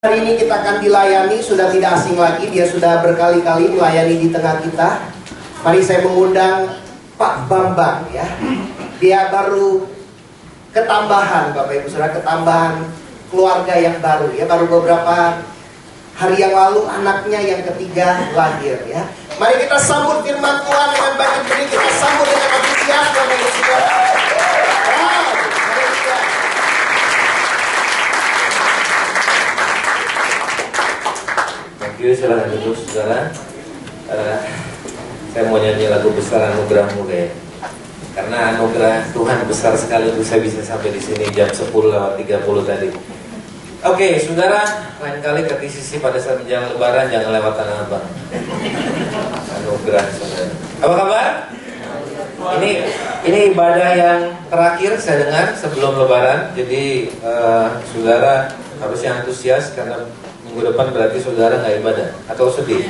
Hari ini kita akan dilayani, sudah tidak asing lagi, dia sudah berkali-kali melayani di tengah kita. Mari saya mengundang Pak Bambang ya. Dia baru ketambahan Bapak Ibu Saudara, ketambahan keluarga yang baru ya. Baru beberapa hari yang lalu anaknya yang ketiga lahir ya. Mari kita sambut firman Tuhan dengan baik ini, kita sambut dengan antusias Bapak Ibu Saudara. Silahkan duduk saudara. Saya mau nyanyi lagu Besar Anugerahmu kayak. Karena anugerah Tuhan besar sekali untuk saya bisa sampai di sini jam 10:30 tadi. Oke, saudara, lain kali ke TCC pada saat menjelang Lebaran jangan lewat Tanah Abang. Anugerah saudara. Apa kabar? Ini ibadah yang terakhir saya dengar sebelum Lebaran. Jadi saudara harusnya antusias karena minggu depan berarti saudara nggak ibadah atau sedih?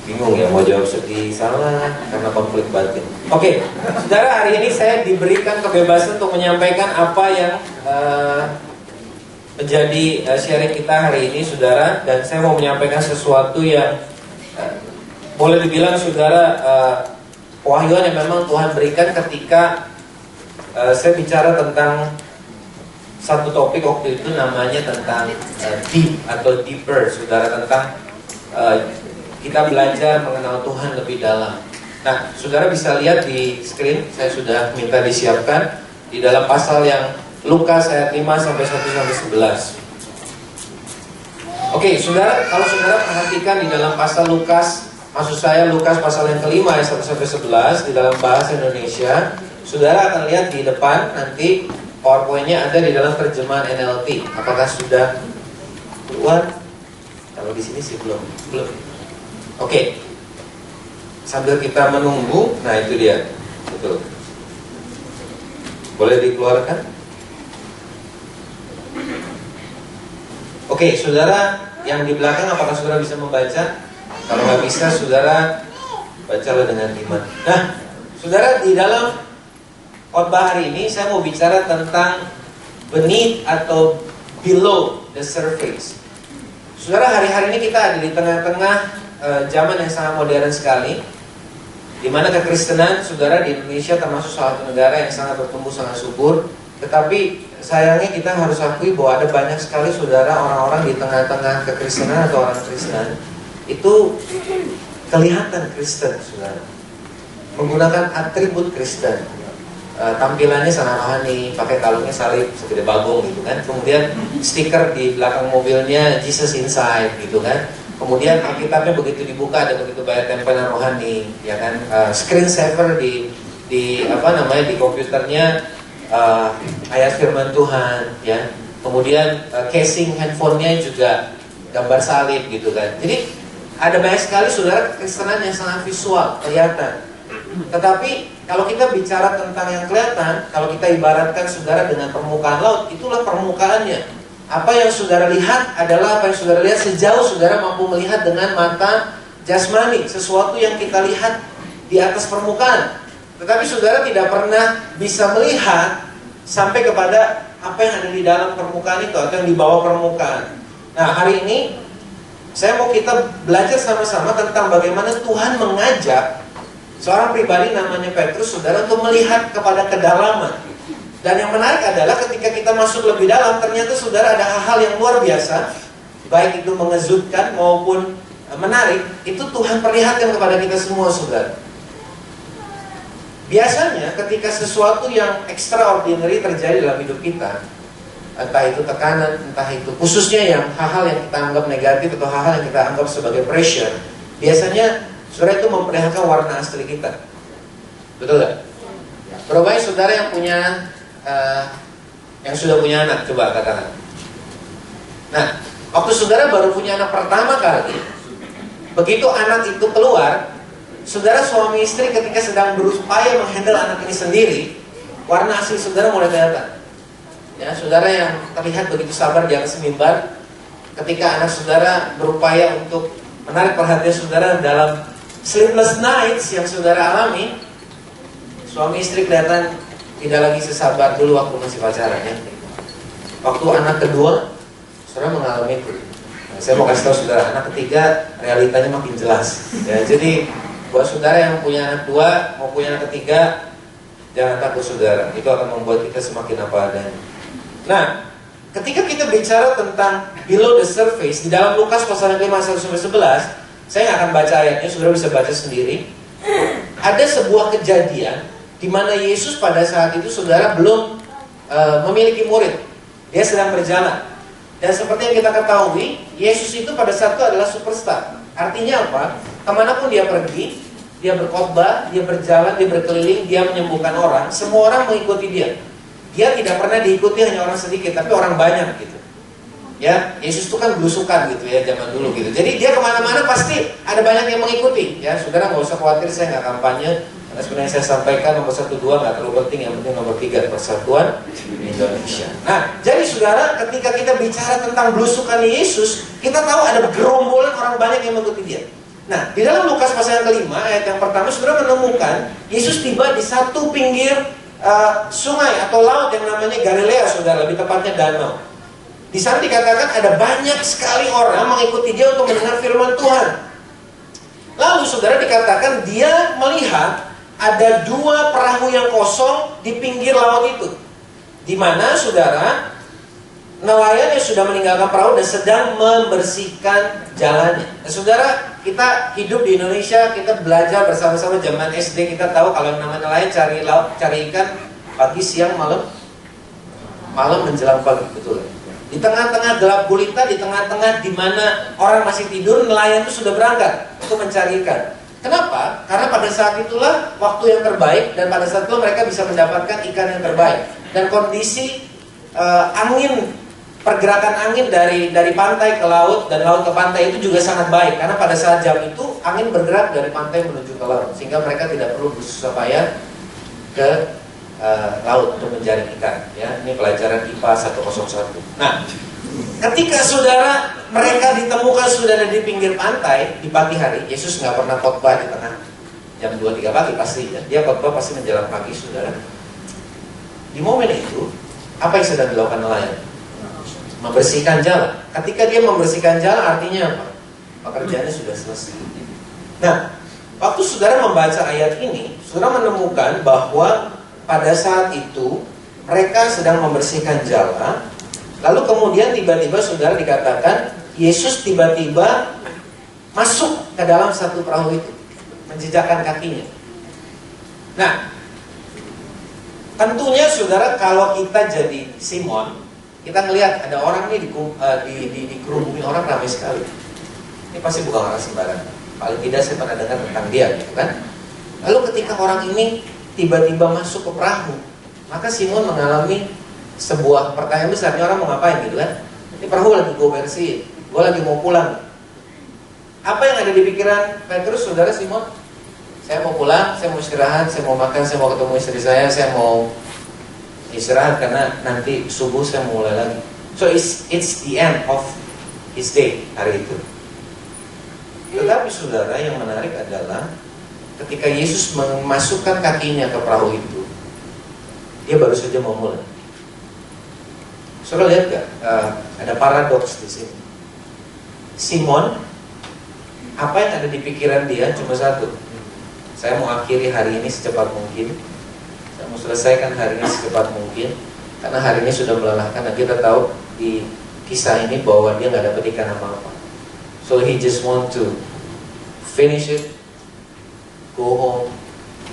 Bingung ya mau jawab sedih, salah karena konflik batin. Oke, saudara, hari ini saya diberikan kebebasan untuk menyampaikan apa yang menjadi sharing kita hari ini, saudara. Dan saya mau menyampaikan sesuatu yang boleh dibilang saudara wahyuan yang memang Tuhan berikan ketika saya bicara tentang satu topik waktu itu namanya tentang deep atau deeper, saudara, tentang kita belajar mengenal Tuhan lebih dalam. Nah, saudara bisa lihat di screen, saya sudah minta disiapkan di dalam pasal yang Lukas ayat 5 sampai 1 sampai 11. Oke, saudara, kalau saudara perhatikan di dalam pasal Lukas, maksud saya Lukas pasal yang kelima ayat 1 sampai 11 di dalam bahasa Indonesia, saudara akan lihat di depan nanti PowerPoint-nya ada di dalam terjemahan NLT. Apakah sudah keluar? Kalau di sini sih belum. Oke. Sambil kita menunggu, nah itu dia. Betul. Boleh dikeluarkan? Oke, saudara yang di belakang, apakah saudara bisa membaca? Kalau nggak bisa, saudara bacalah dengan iman. Nah, saudara, di dalam khotbah hari ini saya mau bicara tentang beneath atau below the surface. Saudara, hari-hari ini kita ada di tengah-tengah zaman yang sangat modern sekali, di mana kekristenan, saudara, di Indonesia termasuk salah satu negara yang sangat bertumbuh, sangat subur. Tetapi sayangnya kita harus akui bahwa ada banyak sekali, saudara, orang-orang di tengah-tengah kekristenan atau orang Kristen itu kelihatan Kristen, saudara, menggunakan atribut Kristen. Tampilannya sangat rohani, pakai kalungnya salib segede bagong gitu kan. Kemudian stiker di belakang mobilnya Jesus Inside gitu kan. Kemudian Alkitabnya begitu dibuka ada begitu banyak tempelan rohani, ya kan. Screen saver di apa namanya di komputernya ayat firman Tuhan, ya. Kemudian casing handphonenya juga gambar salib gitu kan. Jadi ada banyak sekali, saudara, kekristenan yang sangat visual, kelihatan. Tetapi kalau kita bicara tentang yang kelihatan, kalau kita ibaratkan, saudara, dengan permukaan laut, itulah permukaannya. Apa yang saudara lihat adalah apa yang saudara lihat sejauh saudara mampu melihat dengan mata jasmani, sesuatu yang kita lihat di atas permukaan. Tetapi saudara tidak pernah bisa melihat sampai kepada apa yang ada di dalam permukaan itu atau yang di bawah permukaan. Nah, hari ini saya mau kita belajar sama-sama tentang bagaimana Tuhan mengajak seorang pribadi namanya Petrus, saudara, untuk melihat kepada kedalaman. Dan yang menarik adalah ketika kita masuk lebih dalam, ternyata, saudara, ada hal-hal yang luar biasa, baik itu mengejutkan maupun menarik. Itu Tuhan perlihatkan kepada kita semua, saudara. Biasanya ketika sesuatu yang extraordinary terjadi dalam hidup kita, entah itu tekanan, entah itu khususnya yang hal-hal yang kita anggap negatif atau hal-hal yang kita anggap sebagai pressure, biasanya, saudara, itu memperlihatkan warna asli kita. Betul gak? Berapa banyak saudara yang punya yang sudah punya anak? Coba katakan. Nah, waktu saudara baru punya anak pertama kali, begitu anak itu keluar, saudara suami istri ketika sedang berupaya menghandle anak ini sendiri, warna asli saudara mulai kelihatan. Ya, saudara yang terlihat begitu sabar di atas mimbar, ketika anak saudara berupaya untuk menarik perhatian saudara dalam sleepless nights yang saudara alami, suami istri kelihatan tidak lagi sesabar dulu waktu masih pacaran, ya. Waktu anak kedua, saudara mengalami itu. Nah, saya mau kasih tahu saudara, anak ketiga realitanya makin jelas. Ya, jadi buat saudara yang punya anak dua, mau punya anak ketiga, jangan takut saudara. Itu akan membuat kita semakin apa adanya. Nah, ketika kita bicara tentang below the surface di dalam Lukas pasal 5-11, saya nggak akan baca ayatnya, saudara bisa baca sendiri. Ada sebuah kejadian di mana Yesus pada saat itu saudara belum memiliki murid. Dia sedang berjalan. Dan seperti yang kita ketahui, Yesus itu pada saat itu adalah superstar. Artinya apa? Kemanapun dia pergi, dia berkhotbah, dia berjalan, dia berkeliling, dia menyembuhkan orang, semua orang mengikuti dia. Dia tidak pernah diikuti hanya orang sedikit, tapi orang banyak gitu. Ya, Yesus itu kan belusukan gitu ya zaman dulu gitu. Jadi dia kemana-mana pasti ada banyak yang mengikuti. Ya, saudara nggak usah khawatir, saya nggak kampanye. Karena sebenarnya saya sampaikan nomor 1, 2 nggak terlalu penting. Yang penting nomor 3 persatuan Indonesia. Nah, jadi saudara, ketika kita bicara tentang belusukan Yesus, kita tahu ada gerombolan orang banyak yang mengikuti dia. Nah, di dalam Lukas pasal yang kelima, ayat yang pertama, saudara menemukan Yesus tiba di satu pinggir sungai atau laut yang namanya Galilea, saudara, lebih tepatnya danau. Di sana dikatakan ada banyak sekali orang mengikuti dia untuk mendengar firman Tuhan. Lalu saudara dikatakan dia melihat ada 2 perahu yang kosong di pinggir laut itu. Di mana saudara, nelayan yang sudah meninggalkan perahu dan sedang membersihkan jalannya. Nah, saudara, kita hidup di Indonesia, kita belajar bersama-sama zaman SD, kita tahu kalau yang namanya nelayan cari laut, cari ikan pagi, siang, malam menjelang pagi, betul. Di tengah-tengah gelap gulita, di tengah-tengah di mana orang masih tidur, nelayan itu sudah berangkat untuk mencari ikan. Kenapa? Karena pada saat itulah waktu yang terbaik dan pada saat itu mereka bisa mendapatkan ikan yang terbaik. Dan kondisi angin, pergerakan angin dari pantai ke laut dan laut ke pantai itu juga sangat baik. Karena pada saat jam itu angin bergerak dari pantai menuju ke laut, sehingga mereka tidak perlu bersusah payah ke laut untuk mencari ikan. Ya, ini pelajaran IPA 101. Nah, ketika saudara mereka ditemukan sudah ada di pinggir pantai di pagi hari, Yesus nggak pernah khotbah di tengah jam 2-3 pagi pasti. Ya. Dia khotbah pasti menjelang pagi, saudara. Di momen itu, apa yang sedang dilakukan nelayan? Membersihkan jalan. Ketika dia membersihkan jalan, artinya apa? Pekerjaannya sudah selesai. Nah, waktu saudara membaca ayat ini, saudara menemukan bahwa pada saat itu mereka sedang membersihkan jalan. Lalu kemudian tiba-tiba saudara dikatakan Yesus tiba-tiba masuk ke dalam satu perahu itu, menjejakkan kakinya. Nah, tentunya saudara, kalau kita jadi Simon, kita ngelihat ada orang ini dikerumuni orang ramai sekali. Ini pasti bukan orang sembarangan. Paling tidak saya pernah dengar tentang dia, gitu kan? Lalu ketika orang ini tiba-tiba masuk ke perahu, maka Simon mengalami sebuah pertanyaan besar. Ini orang mau ngapain gitu kan? Ini perahu lagi gue bersihin, gue lagi mau pulang. Apa yang ada di pikiran Petrus, saudara Simon? Saya mau pulang, saya mau istirahat, saya mau makan, saya mau ketemu istri saya mau istirahat karena nanti subuh saya mau mulai lagi. So it's the end of his day hari itu. Tetapi saudara, yang menarik adalah ketika Yesus memasukkan kakinya ke perahu itu, dia baru saja mau mulai. Saudara lihat gak? Ada paradoks di sini. Simon, apa yang ada di pikiran dia cuma satu. Saya mau akhiri hari ini secepat mungkin. Saya mau selesaikan hari ini secepat mungkin. Karena hari ini sudah melelahkan. Dan kita tahu di kisah ini bahwa dia gak dapat ikan apa-apa. So he just want to finish it, go home,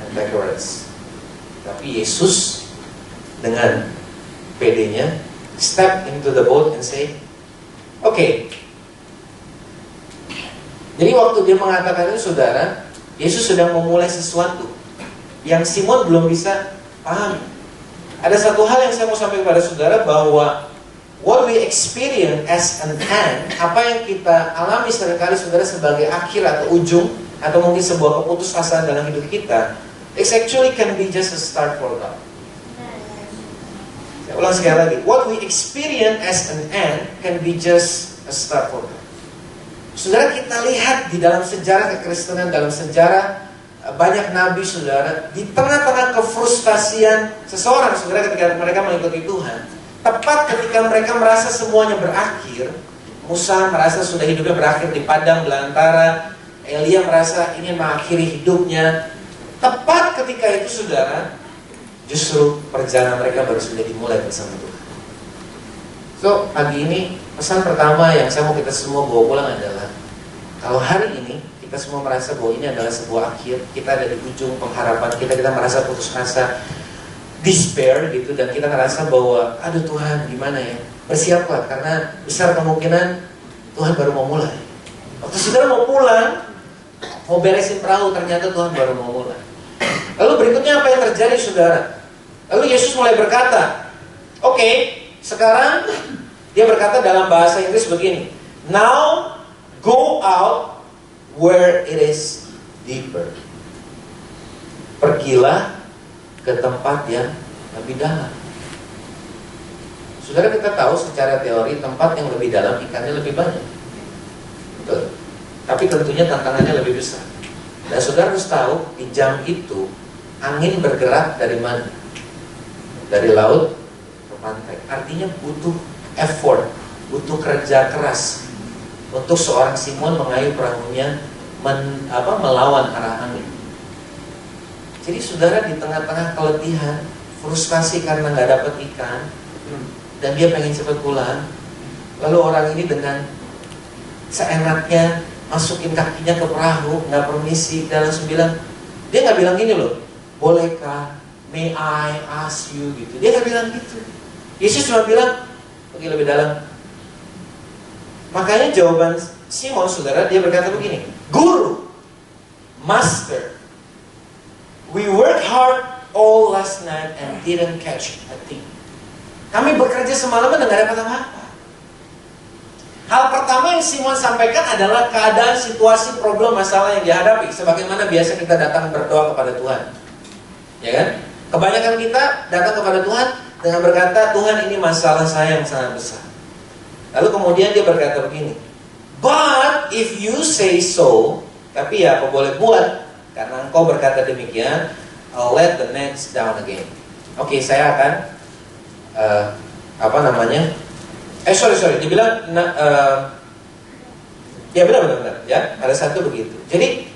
and take a rest. Tapi Yesus dengan pedenya step into the boat and say, okay. Jadi waktu dia mengatakan itu, saudara, Yesus sedang memulai sesuatu yang Simon belum bisa paham. Ada satu hal yang saya mau sampaikan kepada saudara, bahwa what we experience as an end, apa yang kita alami seringkali saudara sebagai akhir atau ujung, atau mungkin sebuah keputusasaan dalam hidup kita, it actually can be just a start for God. Saya ulang sekali lagi, what we experience as an end can be just a start for God. Saudara, kita lihat di dalam sejarah kekristenan, dalam sejarah banyak nabi, saudara, di tengah-tengah kefrustasian seseorang, saudara, ketika mereka mengikuti Tuhan, tepat ketika mereka merasa semuanya berakhir, Musa merasa sudah hidupnya berakhir di padang belantara, Elia merasa ingin mengakhiri hidupnya. Tepat ketika itu saudara, justru perjalanan mereka baru sudah dimulai bersama Tuhan. So, pagi ini pesan pertama yang saya mau kita semua bawa pulang adalah, kalau hari ini kita semua merasa bahwa ini adalah sebuah akhir, kita ada di ujung pengharapan kita merasa putus asa, despair gitu, dan kita ngerasa bahwa aduh Tuhan gimana ya, bersiaplah karena besar kemungkinan Tuhan baru mau mulai. Waktu saudara mau pulang, mau beresin perahu, ternyata Tuhan baru mau mulai. Lalu berikutnya apa yang terjadi saudara? Lalu Yesus mulai berkata, oke, sekarang dia berkata dalam bahasa Inggris begini, now go out where it is deeper. Pergilah ke tempat yang lebih dalam. Saudara, kita tahu secara teori tempat yang lebih dalam ikannya lebih banyak, betul? Tapi tentunya tantangannya lebih besar. Dan saudara harus tahu di jam itu angin bergerak dari mana? Dari laut ke pantai. Artinya butuh effort, butuh kerja keras untuk seorang Simon mengayuh perahunya melawan arah angin. Jadi saudara di tengah-tengah keletihan, frustasi karena nggak dapat ikan, dan dia pengen cepat pulang, lalu orang ini dengan seenaknya masukin kakinya ke perahu, nggak permisi, dan langsung bilang, dia nggak bilang gini loh, bolehkah, may I ask you gitu, dia nggak bilang gitu. Yesus cuma bilang, pergi lebih dalam. Makanya jawaban Simon saudara, dia berkata begini, Guru, Master, we worked hard all last night and didn't catch a thing. Kami bekerja semalaman dan gak dapat apa-apa. Hal pertama yang Simon sampaikan adalah keadaan, situasi, problem, masalah yang dihadapi. Sebagaimana biasa kita datang berdoa kepada Tuhan, ya kan? Kebanyakan kita datang kepada Tuhan dengan berkata, Tuhan ini masalah saya yang sangat besar. Lalu kemudian dia berkata begini, but if you say so, tapi ya apa boleh buat, karena engkau berkata demikian, I'll let the nets down again. Oke, saya akan sorry, dibilang ya benar, ya ada satu begitu. Jadi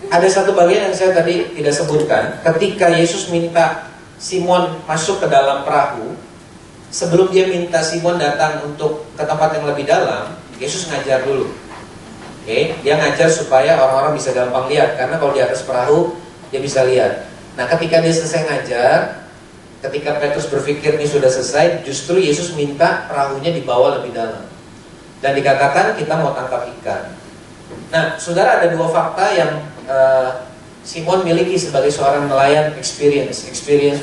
ada satu bagian yang saya tadi tidak sebutkan, ketika Yesus minta Simon masuk ke dalam perahu, sebelum dia minta Simon datang untuk ke tempat yang lebih dalam, Yesus ngajar dulu. Oke, dia ngajar supaya orang-orang bisa gampang lihat, karena kalau di atas perahu dia bisa lihat. Nah, ketika dia selesai ngajar, ketika Petrus berpikir ini sudah selesai, justru Yesus minta perahunya dibawa lebih dalam. Dan dikatakan kita mau tangkap ikan. Nah, saudara, ada dua fakta yang Simon miliki sebagai seorang nelayan experience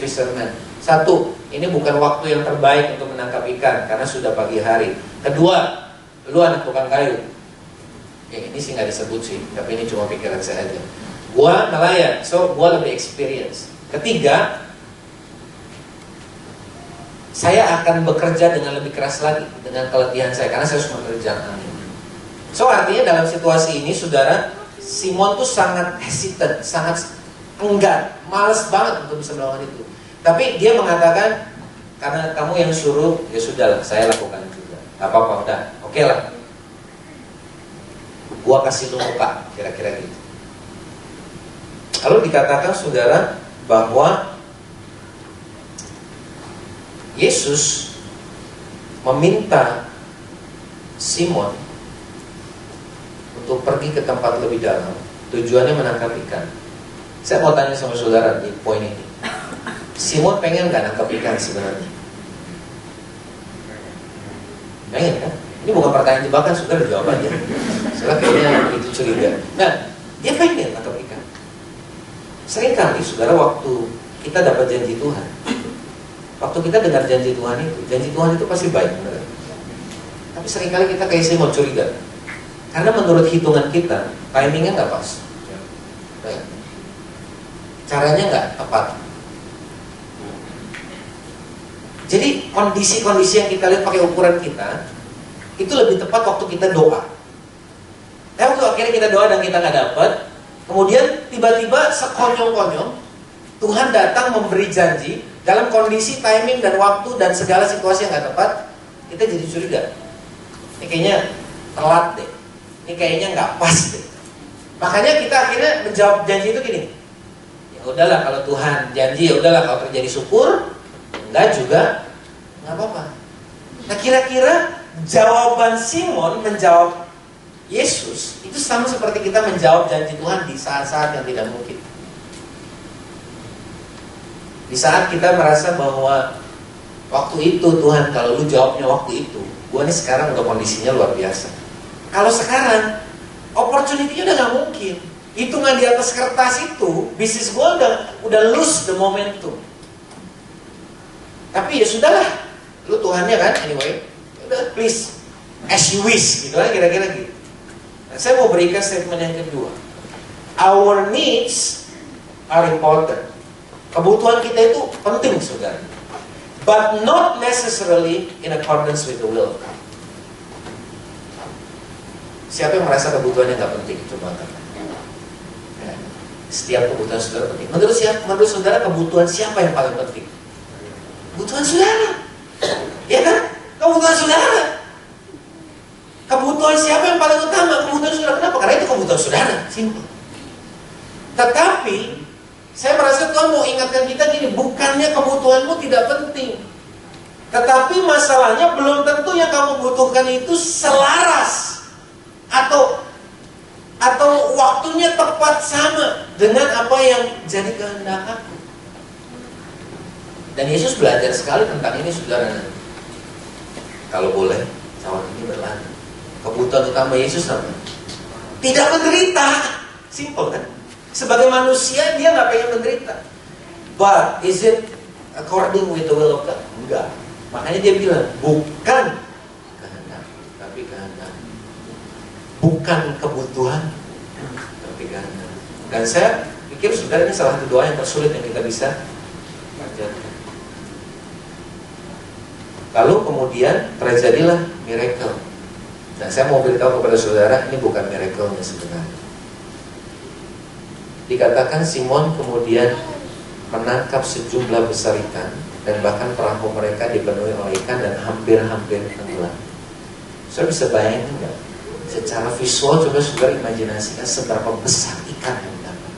fisherman. Satu, ini bukan waktu yang terbaik untuk menangkap ikan karena sudah pagi hari. Kedua, lu anak tukang kayu. Ini sih nggak disebut sih, tapi ini cuma pikiran saya aja. Gua nelayan, so gua lebih experience. Ketiga, saya akan bekerja dengan lebih keras lagi dengan keletihan saya karena saya harus mengerjakan angin. So artinya dalam situasi ini, saudara, Simon tuh sangat hesitant, sangat enggan, malas banget untuk bisa melakukan itu. Tapi dia mengatakan, karena kamu yang suruh, ya sudahlah, saya lakukan juga. Gak apa-apa, udah, oke lah. Gua kasih lu muka, kira-kira gitu. Lalu dikatakan saudara bahwa Yesus meminta Simon untuk pergi ke tempat lebih dalam, tujuannya menangkap ikan. Saya mau tanya sama saudara di poin ini, Simon pengen gak nangkap ikan sebenarnya? Pengen kan? Ini bukan pertanyaan jebakan, saudara jawab aja. Soalnya kayaknya itu curiga. Nah, dia pengen nangkap ikan. Seringkali saudara, waktu kita dapat janji Tuhan, waktu kita dengar janji Tuhan itu pasti baik, benar. Tapi seringkali kita kayak Simon curiga, karena menurut hitungan kita timingnya nggak pas, caranya nggak tepat. Jadi kondisi-kondisi yang kita lihat pakai ukuran kita itu lebih tepat waktu kita doa. Waktu akhirnya kita doa dan kita nggak dapat, kemudian tiba-tiba sekonyong-konyong Tuhan datang memberi janji dalam kondisi timing dan waktu dan segala situasi yang gak tepat, kita jadi curiga. Ini kayaknya telat deh. Ini kayaknya nggak pas deh. Makanya kita akhirnya menjawab janji itu gini. Ya udahlah kalau Tuhan janji, ya udahlah kalau terjadi syukur, enggak juga nggak apa-apa. Nah kira-kira jawaban Simon menjawab Yesus itu sama seperti kita menjawab janji Tuhan di saat-saat yang tidak mungkin. Di saat kita merasa bahwa waktu itu Tuhan, kalau lu jawabnya waktu itu, gua nih sekarang udah kondisinya luar biasa. Kalau sekarang opportunity-nya udah gak mungkin. Hitungan di atas kertas itu, bisnis gue udah lose the momentum. Tapi ya sudahlah, lu Tuhannya kan, anyway. Udah please, as you wish, gitu lah kira-kira gitu. Nah, saya mau berikan statement yang kedua. Our needs are important. Kebutuhan kita itu penting, saudara. But not necessarily in accordance with the will of God. Siapa yang merasa kebutuhannya nggak penting? Coba angkat. Ya. Setiap kebutuhan saudara penting. Menurut saudara kebutuhan siapa yang paling penting? Kebutuhan saudara, ya kan? Kebutuhan saudara. Kebutuhan siapa yang paling utama? Kebutuhan saudara. Kenapa? Karena itu kebutuhan saudara. Simpel. Tetapi saya merasa Tuhan mau ingatkan kita gini, bukannya kebutuhanmu tidak penting, tetapi masalahnya belum tentu yang kamu butuhkan itu selaras atau waktunya tepat sama dengan apa yang jadi kehendak aku. Dan Yesus belajar sekali tentang ini, saudara. Kalau boleh, cawan ini berlari. Kebutuhan utama Yesus apa? Tidak menderita. Simple kan? Sebagai manusia dia nggak pengen menderita. But is it according with the will of God? Enggak. Makanya dia bilang bukan kehendak, tapi kehendak. Bukan kebutuhan, tapi kehendak. Dan saya pikir saudara ini salah satu doa yang tersulit yang kita bisa panjatkan. Lalu kemudian terjadilah miracle. Dan saya mau beritahu kepada saudara, ini bukan miracle-nya sebenarnya. Dikatakan Simon kemudian menangkap sejumlah besar ikan, dan bahkan perahu mereka dipenuhi oleh ikan dan hampir-hampir tenggelam. Saudara bisa bayangin nggak? Secara visual coba saudara imajinasikan seberapa besar ikan yang dapat.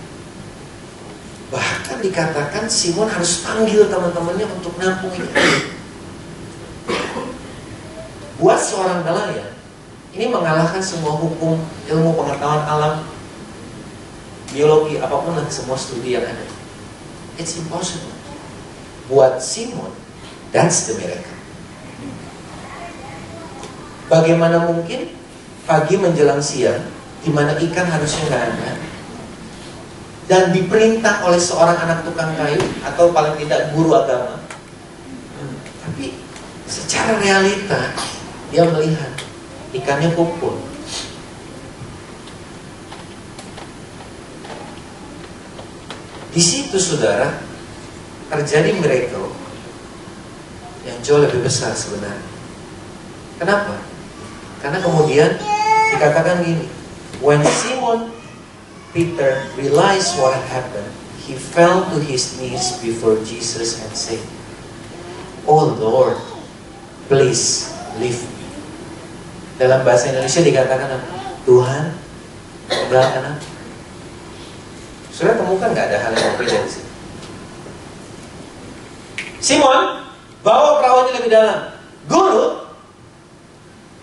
Bahkan dikatakan Simon harus panggil teman-temannya untuk nampung ikan. Buat seorang nelayan, ini mengalahkan semua hukum, ilmu pengetahuan alam, biologi, apapun lah, semua studi yang ada. It's impossible. Buat Simon, that's the miracle. Bagaimana mungkin pagi menjelang siang, di mana ikan harusnya nggak ada, dan diperintah oleh seorang anak tukang kayu atau paling tidak guru agama. Tapi secara realita dia melihat ikannya kumpul. Di situ saudara terjadi miracle yang jauh lebih besar sebenarnya. Kenapa? Karena kemudian dikatakan gini, when Simon Peter realized what had happened, he fell to his knees before Jesus and said, "Oh Lord, please leave me." Dalam bahasa Indonesia dikatakan apa? Tuhan, tinggalkan aku. Saudara temukan nggak ada hal yang berbeda di sini? Simon, bawa perahunya lebih dalam. Guru,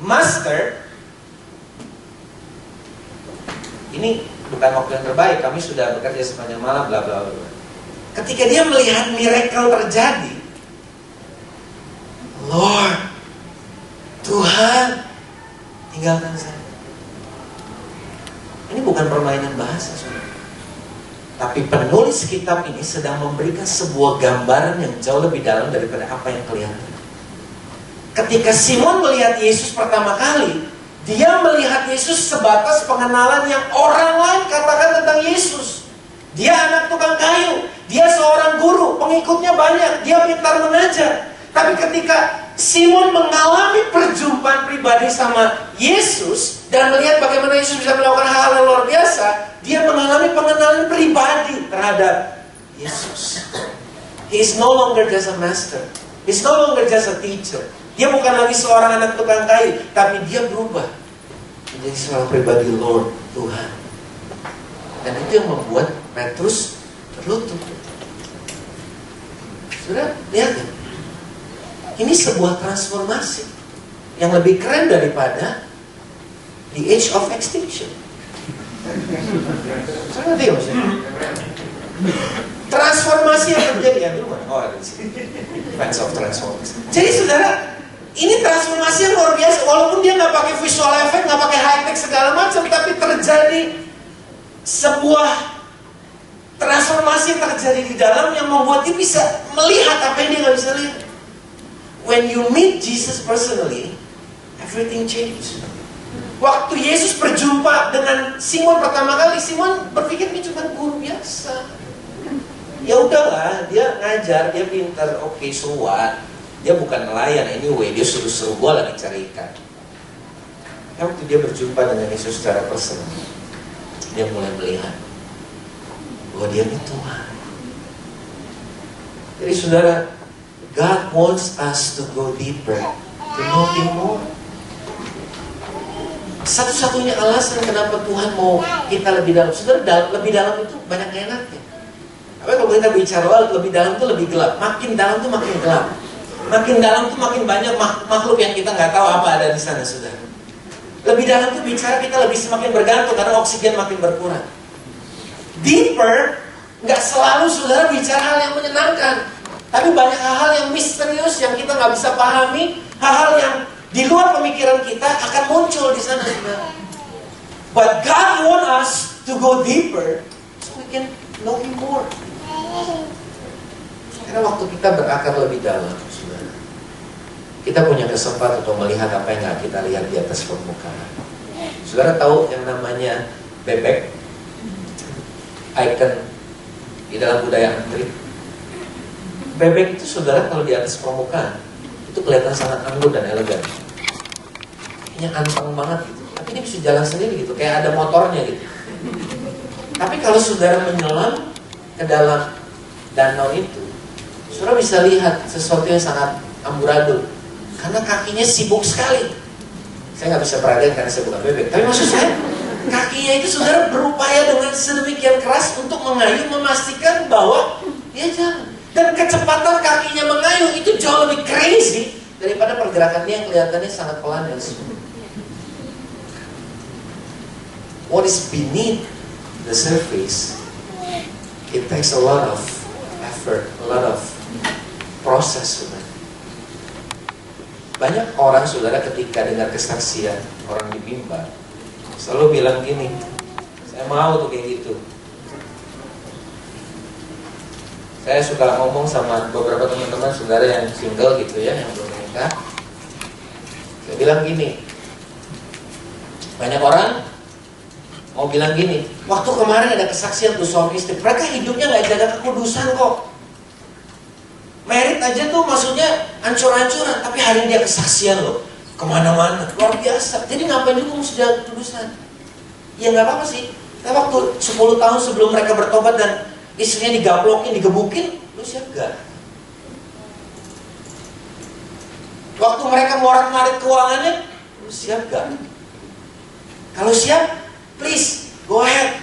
Master, ini bukan waktu yang terbaik, kami sudah bekerja sepanjang malam, bla bla bla. Ketika dia melihat miracle terjadi, Lord, Tuhan, tinggalkan saya. Ini bukan permainan bahasa, saudara. Tapi penulis kitab ini sedang memberikan sebuah gambaran yang jauh lebih dalam daripada apa yang kelihatan. Ketika Simon melihat Yesus pertama kali, dia melihat Yesus sebatas pengenalan yang orang lain katakan tentang Yesus. Dia anak tukang kayu, dia seorang guru, pengikutnya banyak, dia pintar mengajar. Tapi ketika Simon mengalami perjumpaan pribadi sama Yesus dan melihat bagaimana Yesus bisa melakukan hal yang luar biasa, dia mengalami pengenalan pribadi terhadap Yesus. He is no longer just a master. He is no longer just a teacher. Dia bukan lagi seorang anak tukang kayu, tapi dia berubah menjadi seorang pribadi Lord, Tuhan. Dan itu yang membuat Petrus terlutut. Sudah lihat kan? Ini sebuah transformasi yang lebih keren daripada the age of extinction. Saya ngerti maksudnya? Transformasi yang terjadi ya dulu. Oh, ada di sini. Fans of transformation. Jadi saudara, ini transformasi yang luar biasa. Walaupun dia nggak pakai visual effect, nggak pakai high tech segala macam, tapi terjadi sebuah transformasi yang terjadi di dalam yang membuat dia bisa melihat apa yang dia nggak bisa lihat. When you meet Jesus personally, everything changes. Waktu Yesus berjumpa dengan Simon pertama kali, Simon berpikir ini cuma guru biasa. Ya udahlah, dia ngajar, dia pintar, oke, so what? Dia bukan nelayan anyway, dia suruh gue lagi cari ikan. Waktu dia berjumpa dengan Yesus secara personal, dia mulai melihat bahwa dia ini Tuhan. Jadi saudara, God wants us to go deeper, to know Him more. Satu-satunya alasan kenapa Tuhan mau kita lebih dalam. Saudara, lebih dalam itu banyak enaknya. Tapi kalau kita bicara lebih dalam itu lebih gelap. Makin dalam itu makin gelap. Makin dalam itu makin banyak makhluk yang kita nggak tahu apa ada di sana, saudara. Lebih dalam itu bicara kita lebih semakin bergantung karena oksigen makin berkurang. Deeper, nggak selalu saudara bicara hal yang menyenangkan. Tapi banyak hal-hal yang misterius yang kita nggak bisa pahami. Hal-hal yang di luar pemikiran kita akan muncul di sana, saudara. But God wants us to go deeper so we can know Him more. Karena waktu kita berakar lebih dalam, saudara, kita punya kesempatan untuk melihat apa yang nggak kita lihat di atas permukaan. Saudara tahu yang namanya bebek, icon di dalam budaya Antrik. Bebek itu saudara kalau di atas permukaan itu kelihatan sangat anggun dan elegan. Kayaknya anteng banget gitu. Tapi dia bisa jalan sendiri gitu, kayak ada motornya gitu. Tapi kalau saudara menyelam ke dalam danau itu, saudara bisa lihat sesuatu yang sangat amburadul. Karena kakinya sibuk sekali. Saya nggak bisa perhatian karena saya bukan bebek. Tapi maksud saya, kakinya itu saudara berupaya dengan sedemikian keras untuk mengayuh, memastikan bahwa dia jalan. Dan kecepatan kakinya mengayuh itu jauh lebih crazy daripada pergerakan dia yang kelihatannya sangat pelan dan smooth. What is beneath the surface, it takes a lot of effort, a lot of process, saudara. Banyak orang, saudara, ketika dengar kesaksian orang di mimbar selalu bilang gini, saya mau tuh kayak gitu. Saya suka ngomong sama beberapa teman-teman saudara yang single gitu ya, yang belum menikah. Saya bilang gini, banyak orang mau bilang gini, waktu kemarin ada kesaksian tuh suami istri, mereka hidupnya gak jaga kekudusan kok. Merit aja tuh maksudnya hancur-hancuran, tapi hari ini dia kesaksian loh, kemana-mana, luar biasa. Jadi ngapain juga mesti jaga kekudusan? Ya gak apa-apa sih. Tapi waktu 10 tahun sebelum mereka bertobat dan istrinya digaplokin, digebukin, lu siap gak? Waktu mereka morat-marit keuangannya, lu siap gak? Kalau siap, please, go ahead,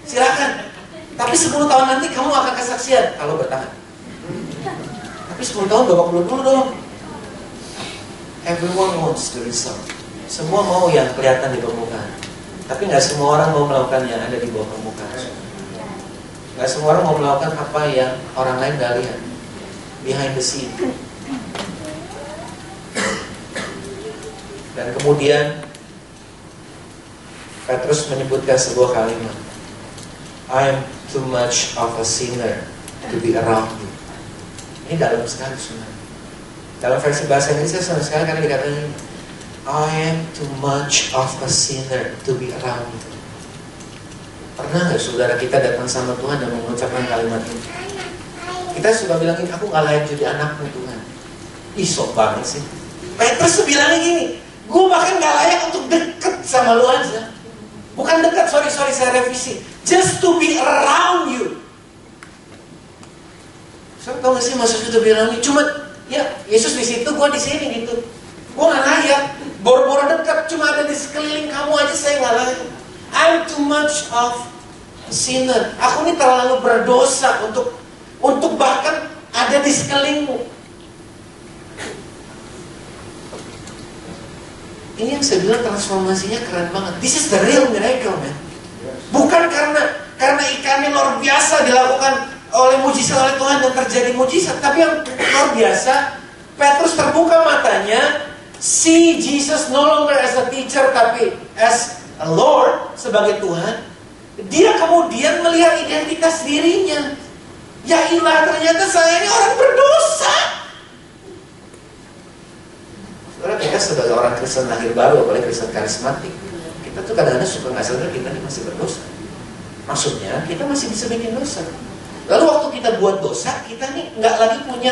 silakan. Tapi 10 tahun nanti kamu akan kesaksian kalau bertahan. Tapi 10 tahun babak belur dulu dong. Everyone wants the result. Semua mau yang kelihatan di permukaan. Tapi nggak semua orang mau melakukan yang ada di bawah permukaan. Nggak semua orang mau melakukan apa yang orang lain nggak lihat, behind the scene. Dan kemudian Petrus menyebutkan sebuah kalimat, I am too much of a sinner to be around you. Ini dalam sekali, saudara. Dalam versi bahasa Inggris saya senang sekali karena dikatakan, I am too much of a sinner to be around you. Pernah nggak saudara kita datang sama Tuhan dan mengucapkan kalimat ini? Kita suka bilang ini, aku nggak layak jadi anakmu Tuhan. Ih, sok banget sih. Petrus bilangnya gini, gue bahkan nggak layak untuk deket sama lu aja. Bukan dekat, sorry saya revisi. Just to be around you. Saudara tahu gak sih maksud itu bilang cuma ya Yesus di situ, gue di sini gitu. Gue nggak layak. Boro-boro dekat cuma ada di sekeliling kamu aja saya nggak layak. I'm too much of a sinner. Aku ini terlalu berdosa untuk bahkan ada di sekelilingmu. Ini yang saya bilang transformasinya keren banget. This is the real miracle, man. Bukan karena ikannya luar biasa dilakukan oleh mujizat oleh Tuhan dan terjadi mujizat, tapi yang luar biasa, Petrus terbuka matanya, see Jesus no longer as a teacher tapi as a Lord, sebagai Tuhan. Dia kemudian melihat identitas dirinya. Ya ilah, ternyata saya ini orang berdosa. Saudara, kita sebagai orang Kristen lahir baru, apalagi Kristen karismatik, kita tuh kadang-kadang suka nggak sadar kita ini masih berdosa. Maksudnya kita masih bisa bikin dosa. Lalu waktu kita buat dosa, kita nih nggak lagi punya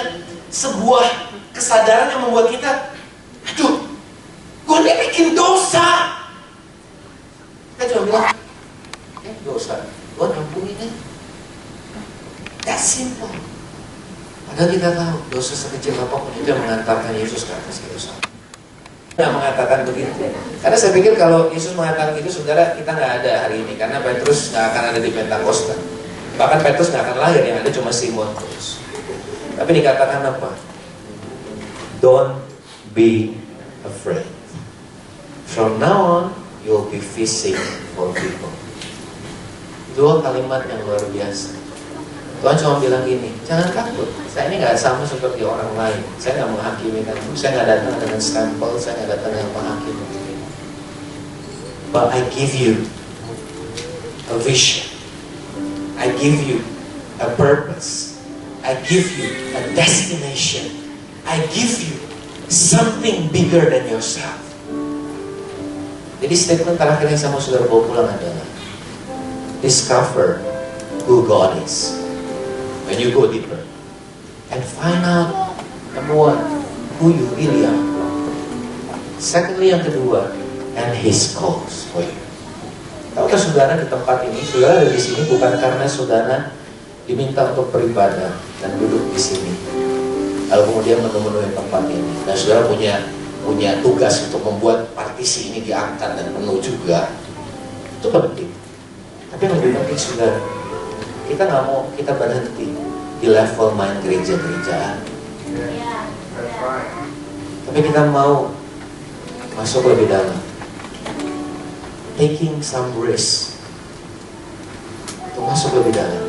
sebuah kesadaran yang membuat kita, aduh, gue nih bikin dosa. Kita cuma bilang, dosa, gue ampunin ya. That's simple. Padahal kita tahu dosa sekecil apapun itu yang mengantarkan Yesus ke atas dosa. Tidak mengatakan begitu. Karena saya pikir kalau Yesus mengatakan itu, saudara, kita nggak ada hari ini. Karena Petrus nggak akan ada di Pentakosta. Bahkan Petrus nggak akan lahir, yang ada cuma Simon terus. Tapi dikatakan apa? Don't be afraid. From now on, you'll be fishing for people. Dua kalimat yang luar biasa. Tuhan cuma bilang gini, jangan takut. Saya ini nggak sama seperti orang lain. Saya nggak menghakimi kamu. Saya nggak datang dengan stempel. Saya nggak datang dengan menghakimi. But I give you a vision. I give you a purpose. I give you a destination. I give you something bigger than yourself. Jadi statement terakhir yang saya mau saudara bawa pulang adalah discover who God is. When you go deeper and find out, number one, who you really are. Secondly, yang kedua, and His calls for you. Tahukah saudara di tempat ini, saudara ada di sini bukan karena saudara diminta untuk beribadah dan duduk di sini, lalu kemudian memenuhi tempat ini. Dan saudara punya tugas untuk membuat partisi ini diangkat dan penuh juga. Itu penting. Tapi yang lebih penting saudara, kita nggak mau kita berhenti di level main gereja-gerejaan. Tapi kita mau masuk lebih dalam, taking some risk untuk masuk lebih dalam.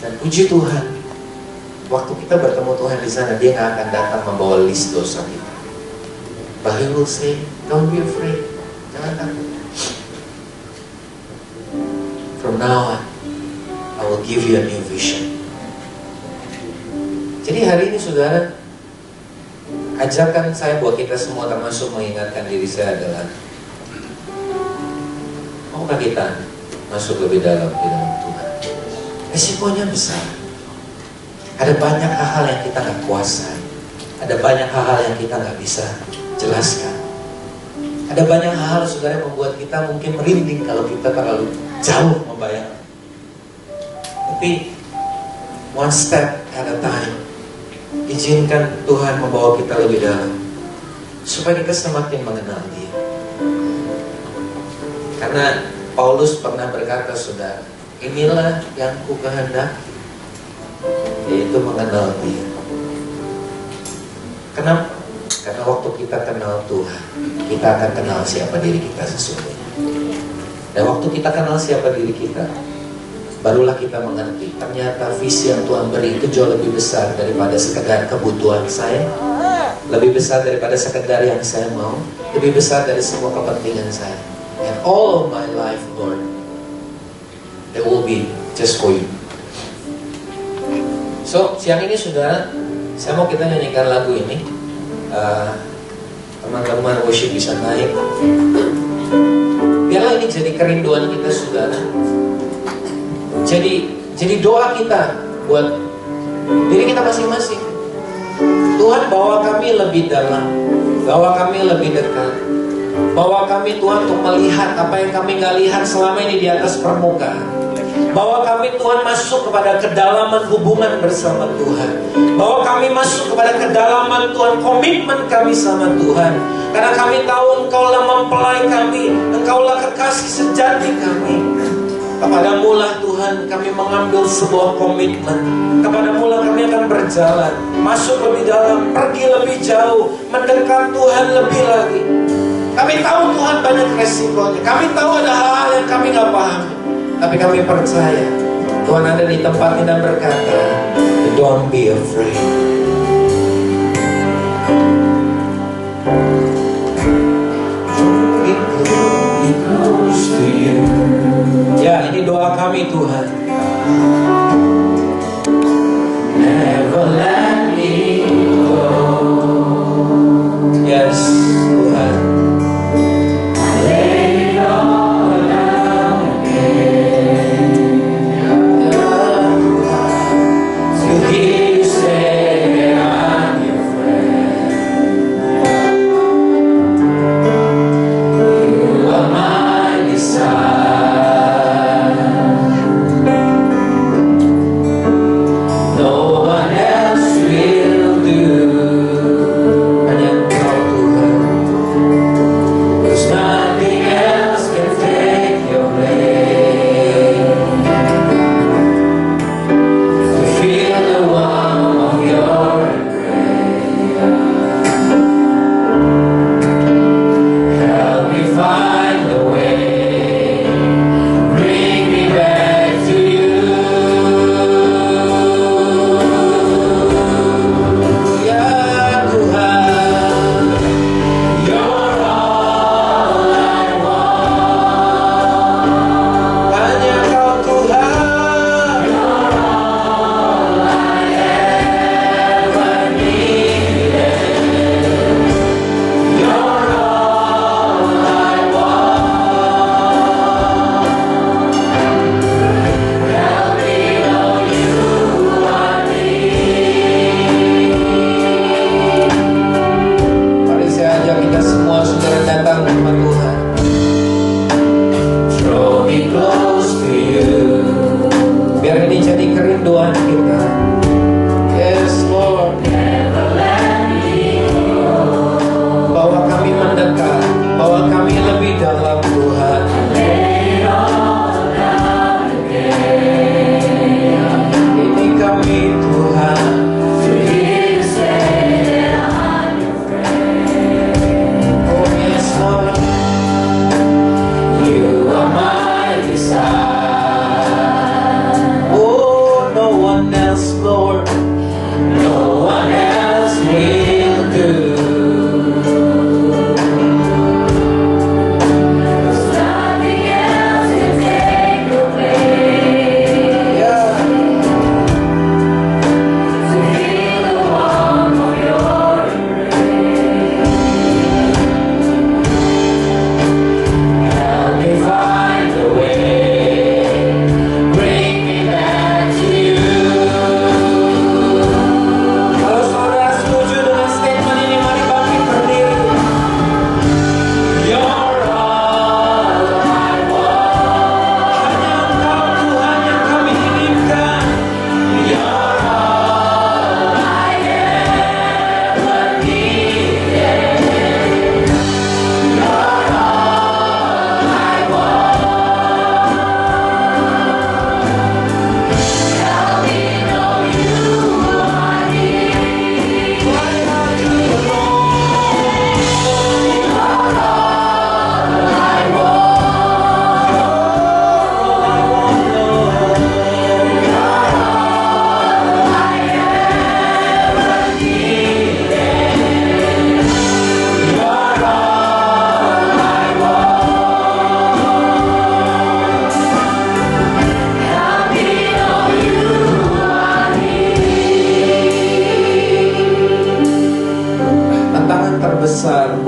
Dan puji Tuhan, waktu kita bertemu Tuhan di sana, Dia nggak akan datang membawa list dosa kita. But He will say, don't be afraid, jangan takut. From now on, I will give you a new vision. Jadi hari ini saudara, ajakan saya buat kita semua termasuk mengingatkan diri saya adalah, maukah kita masuk lebih dalam di dalam Tuhan? Resikonya besar. Ada banyak hal-hal yang kita nggak kuasai. Ada banyak hal-hal yang kita nggak bisa jelaskan. Ada banyak hal saudara yang membuat kita mungkin merinding kalau kita terlalu jauh membayangkan. Tapi one step at a time, izinkan Tuhan membawa kita lebih dalam supaya kita semakin mengenal Dia. Karena Paulus pernah berkata, saudara, inilah yang ku kehendaki, yaitu mengenal Dia. Kenapa? Karena waktu kita kenal Tuhan, kita akan kenal siapa diri kita sesungguhnya. Dan waktu kita kenal siapa diri kita, barulah kita mengerti, ternyata visi yang Tuhan beri itu jauh lebih besar daripada sekedar kebutuhan saya, lebih besar daripada sekedar yang saya mau, lebih besar dari semua kepentingan saya. And all of my life, Lord, it will be just for you. So, siang ini saudara, saya mau kita nyanyikan lagu ini. Teman-teman worship bisa naik. Biarlah ini jadi kerinduan kita saudara. Jadi doa kita buat diri kita masing-masing. Tuhan, bawa kami lebih dalam, bawa kami lebih dekat, bawa kami Tuhan untuk melihat apa yang kami gak lihat selama ini di atas permukaan. Bahwa kami Tuhan masuk kepada kedalaman hubungan bersama Tuhan. Bahwa kami masuk kepada kedalaman Tuhan, komitmen kami sama Tuhan. Karena kami tahu Engkaulah mempelai kami, Engkaulah kekasih sejati kami. Kepadamu-lah Tuhan kami mengambil sebuah komitmen. Kepadamu-lah kami akan berjalan, masuk lebih dalam, pergi lebih jauh, mendekat Tuhan lebih lagi. Kami tahu Tuhan banyak resikonya. Kami tahu ada hal-hal yang kami gak paham. Tapi kami percaya Tuhan ada di tempat ini dan berkata, don't be afraid. Be close to you. Ya, ini doa kami Tuhan. Never let me go. Yes, Tuhan.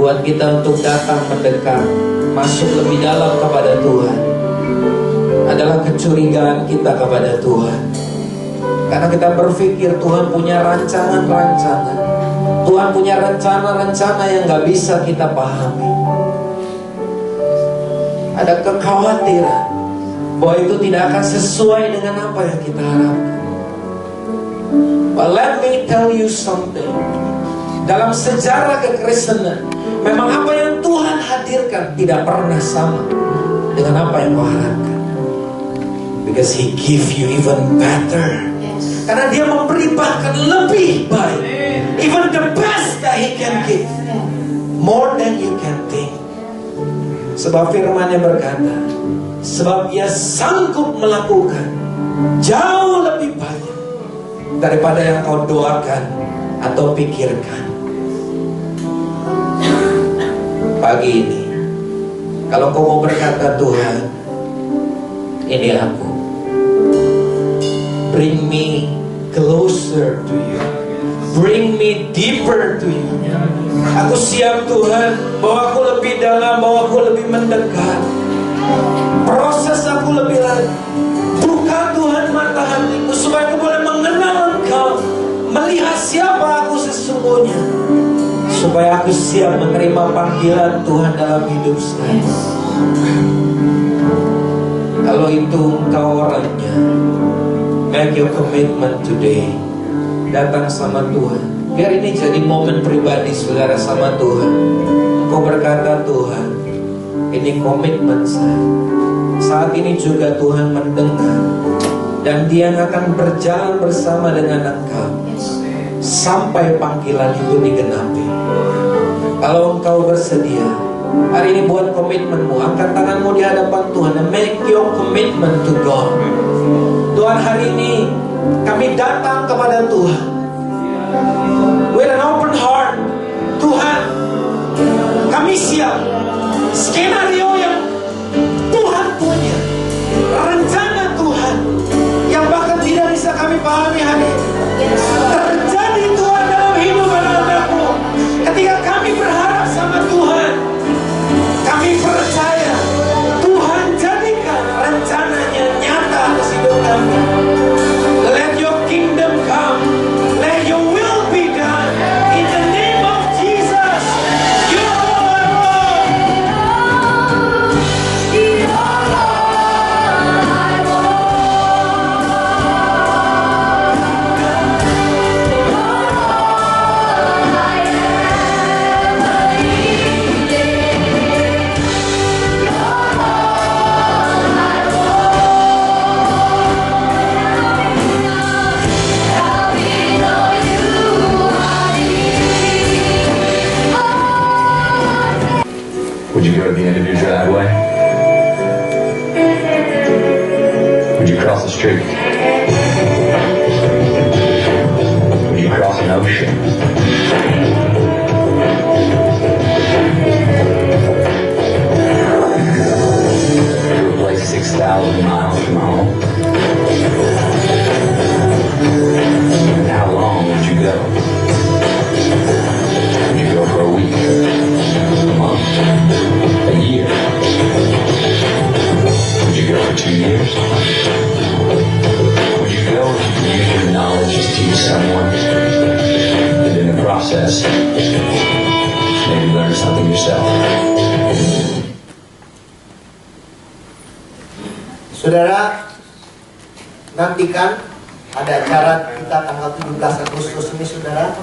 buat kita untuk datang mendekat, masuk lebih dalam kepada Tuhan adalah kecurigaan kita kepada Tuhan. Karena kita berpikir Tuhan punya rancangan-rancangan, Tuhan punya rencana-rencana yang gak bisa kita pahami. Ada kekhawatiran, bahwa itu tidak akan sesuai dengan apa yang kita harapkan. But let me tell you something. Dalam sejarah kekristenan, memang apa yang Tuhan hadirkan tidak pernah sama dengan apa yang kau harapkan. Because He give you even better. Karena Dia memberi bahkan lebih baik. Even the best that He can give. More than you can think. Sebab firman-Nya berkata, sebab Ia sanggup melakukan jauh lebih banyak daripada yang kau doakan atau pikirkan. Pagi ini, kalau kau mau berkata, Tuhan, ini aku, bring me closer to you, bring me deeper to you. Aku siap Tuhan, bahwa aku lebih dalam, bahwa aku lebih mendekat. Proses aku lebih lagi. Buka Tuhan mata hatiku supaya aku boleh mengenal Engkau, melihat siapa aku sesungguhnya, supaya aku siap menerima panggilan Tuhan dalam hidup saya. Kalau itu engkau orangnya, make your commitment today. Datang sama Tuhan. Biar ini jadi momen pribadi saudara sama Tuhan. Kau berkata, Tuhan, ini komitmen saya. Saat ini juga Tuhan mendengar, dan Dia akan berjalan bersama dengan engkau sampai panggilan itu digenapi. Kalau engkau bersedia, hari ini buat komitmenmu, angkat tanganmu di hadapan Tuhan and make your commitment to God. Tuhan, hari ini kami datang kepada Tuhan with an open heart. Tuhan, kami siap. Skenario yang Tuhan punya, rencana Tuhan yang bahkan tidak bisa kami pahami hari ini, terjadi Tuhan dalam hidup anak-anakmu. Ketika kami berharap sama Tuhan, kami percaya Tuhan jadikan rencananya nyata atas hidup kami. Let your kingdom come, let your will be done in the name of Jesus. Your Lord. Would you go to the end of your driveway? Would you cross the street? Would you cross an ocean? Would you replace 6,000 miles from home? And how long would you go? Would you go for a week? A month? A year? Would you go for 2 years? Would you go if you could use your knowledge to teach someone, and in the process, maybe learn something yourself? Saudara, nantikan ada acara kita tanggal 17 Agustus ini, saudara.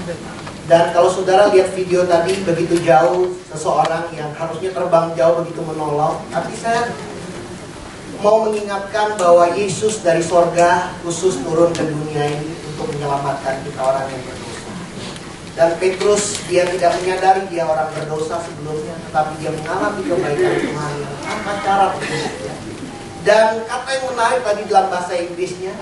Dan kalau saudara lihat video tadi, begitu jauh seseorang yang harusnya terbang jauh begitu menolong. Tapi saya mau mengingatkan bahwa Yesus dari sorga khusus turun ke dunia ini untuk menyelamatkan kita orang yang berdosa. Dan Petrus, dia tidak menyadari dia orang berdosa sebelumnya, tetapi dia mengalami kebaikan Tuhan tanpa cara berdosa. Dan kata yang menarik tadi dalam bahasa Inggrisnya,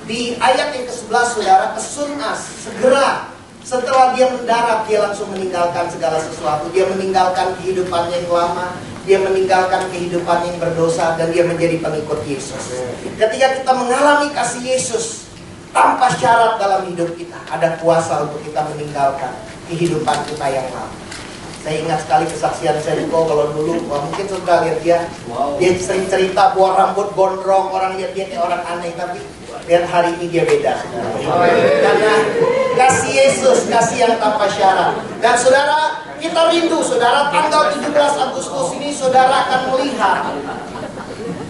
di ayat yang ke-11, saudara, as soon as, segera. Setelah dia mendarat, dia langsung meninggalkan segala sesuatu. Dia meninggalkan kehidupannya yang lama, dia meninggalkan kehidupan yang berdosa, dan dia menjadi pengikut Yesus. Ketika kita mengalami kasih Yesus tanpa syarat dalam hidup kita, ada kuasa untuk kita meninggalkan kehidupan kita yang lama. Saya ingat sekali kesaksian Seriko kalau dulu, mungkin saudara lihat dia, dia sering cerita bahwa rambut gondrong, orang lihat dia kayak orang aneh, tapi lihat hari ini dia beda. Karena kasih Yesus, kasih yang tanpa syarat. Dan saudara, kita rindu, saudara, tanggal 17 Agustus ini saudara akan melihat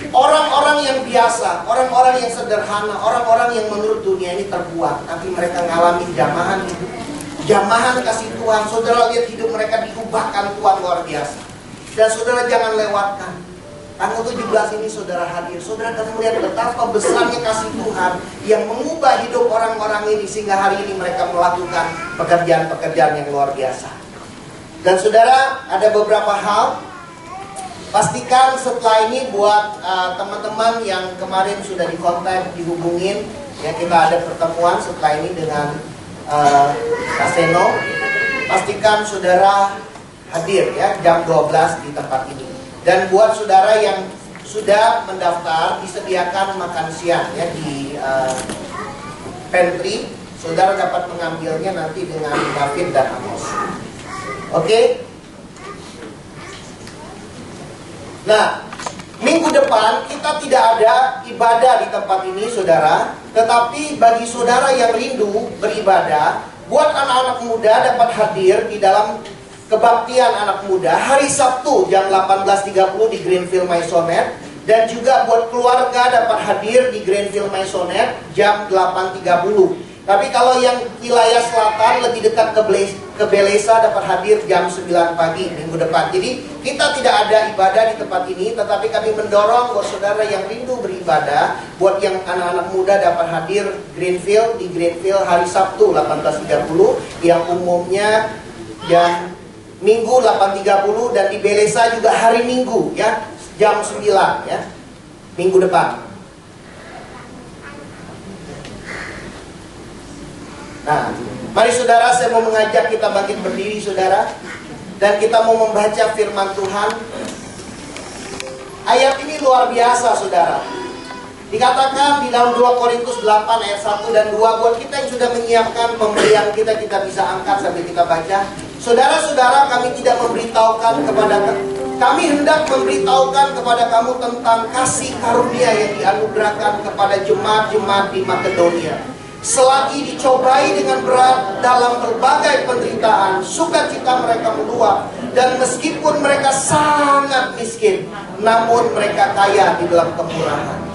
Orang-orang yang biasa, orang-orang yang sederhana, orang-orang yang menurut dunia ini terbuang, tapi mereka mengalami jamahan hidup, jamahan kasih Tuhan. Saudara lihat hidup mereka diubahkan Tuhan luar biasa. Dan saudara jangan lewatkan. Tanggal 17 ini saudara hadir. Saudara akan melihat betapa besarnya kasih Tuhan yang mengubah hidup orang-orang ini sehingga hari ini mereka melakukan pekerjaan-pekerjaan yang luar biasa. Dan saudara, ada beberapa hal. Pastikan setelah ini buat teman-teman yang kemarin sudah dikontak, dihubungin, ya kita ada pertemuan setelah ini dengan Kaseno. Pastikan saudara hadir ya jam 12 di tempat ini. Dan buat saudara yang sudah mendaftar, disediakan makan siang ya di pantry. Saudara dapat mengambilnya nanti dengan David dan Amos. Oke? Nah, minggu depan kita tidak ada ibadah di tempat ini, saudara. Tetapi bagi saudara yang rindu beribadah, buat anak-anak muda dapat hadir di dalam kebaktian anak muda hari Sabtu jam 18.30 di Greenfield Maisonette. Dan juga buat keluarga dapat hadir di Greenfield Maisonette jam 8.30. Tapi kalau yang wilayah selatan lebih dekat ke Belesa dapat hadir jam 9 pagi minggu depan. Jadi kita tidak ada ibadah di tempat ini, tetapi kami mendorong buat saudara yang rindu beribadah, buat yang anak-anak muda dapat hadir di Greenfield hari Sabtu 18.30, yang umumnya jam Minggu 8.30, dan di Belesa juga hari Minggu ya jam 9 ya minggu depan. Nah, mari saudara, saya mau mengajak kita bangkit berdiri saudara. Dan kita mau membaca firman Tuhan. Ayat ini luar biasa saudara. Dikatakan di dalam 2 Korintus 8 ayat 1 dan 2. Buat kita yang sudah menyiapkan pemberian kita bisa angkat sambil kita baca. Saudara-saudara, kami hendak memberitahukan kepada kamu tentang kasih karunia yang dianugerahkan kepada jemaat-jemaat di Makedonia. Selagi dicobai dengan berat dalam berbagai penderitaan, sukacita mereka meluap. Dan meskipun mereka sangat miskin, namun mereka kaya di dalam kemurahan.